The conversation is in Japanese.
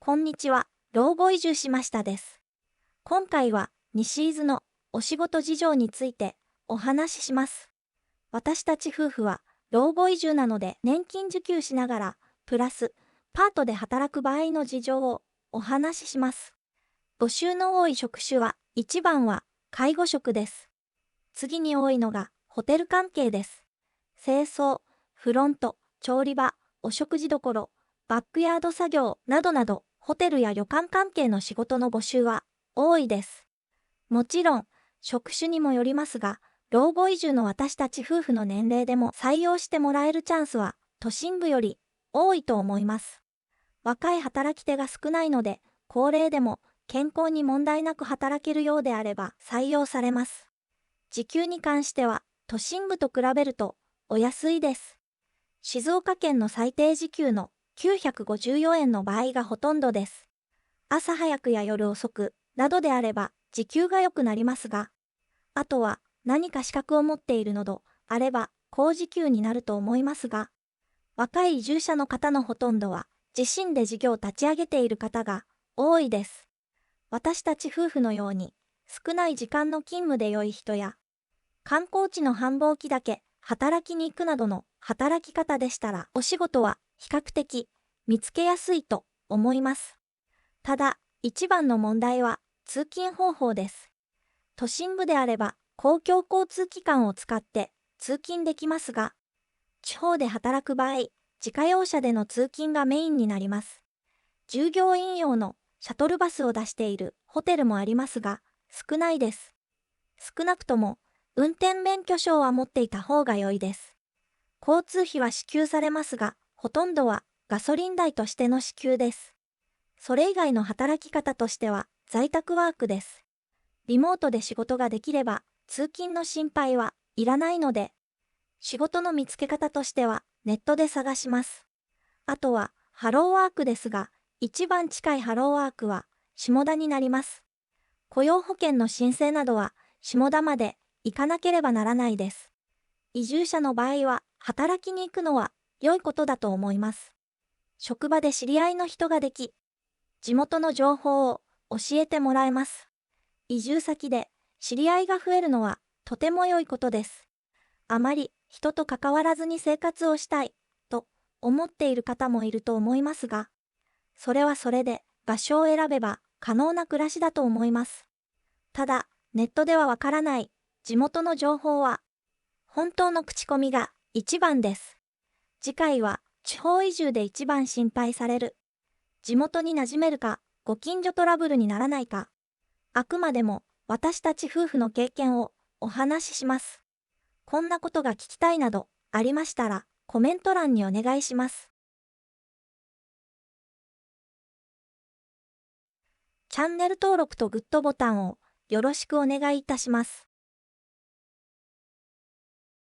こんにちは、老後移住しましたです。今回は西伊豆のお仕事事情についてお話しします。私たち夫婦は老後移住なので年金受給しながら、プラスパートで働く場合の事情をお話しします。募集の多い職種は1番は介護職です。次に多いのがホテル関係です。清掃、フロント、調理場、お食事処、バックヤード作業などなど、ホテルや旅館関係の仕事の募集は多いです。もちろん、職種にもよりますが、老後移住の私たち夫婦の年齢でも採用してもらえるチャンスは都心部より多いと思います。若い働き手が少ないので、高齢でも健康に問題なく働けるようであれば採用されます。時給に関しては、都心部と比べるとお安いです。静岡県の最低時給の954円の場合がほとんどです。朝早くや夜遅くなどであれば時給が良くなりますが、あとは何か資格を持っているのどあれば高時給になると思いますが、若い移住者の方のほとんどは自身で事業を立ち上げている方が多いです。私たち夫婦のように少ない時間の勤務で良い人や、観光地の繁忙期だけ働きに行くなどの働き方でしたら、お仕事は比較的見つけやすいと思います。ただ、一番の問題は通勤方法です。都心部であれば公共交通機関を使って通勤できますが、地方で働く場合、自家用車での通勤がメインになります。従業員用のシャトルバスを出しているホテルもありますが、少ないです。少なくとも運転免許証は持っていた方が良いです。交通費は支給されますが、ほとんどはガソリン代としての支給です。それ以外の働き方としては在宅ワークです。リモートで仕事ができれば通勤の心配はいらないので、仕事の見つけ方としてはネットで探します。あとはハローワークですが、一番近いハローワークは下田になります。雇用保険の申請などは下田まで行かなければならないです。移住者の場合は働きに行くのは良いことだと思います。職場で知り合いの人ができ、地元の情報を教えてもらえます。移住先で知り合いが増えるのはとても良いことです。あまり人と関わらずに生活をしたいと思っている方もいると思いますが、それはそれで場所を選べば可能な暮らしだと思います。ただ、ネットではわからない地元の情報は本当の口コミが一番です。次回は地方移住で一番心配される地元に馴染めるかご近所トラブルにならないか、あくまでも私たち夫婦の経験をお話しします。こんなことが聞きたいなどありましたらコメント欄にお願いします。チャンネル登録とグッドボタンをよろしくお願いいたします。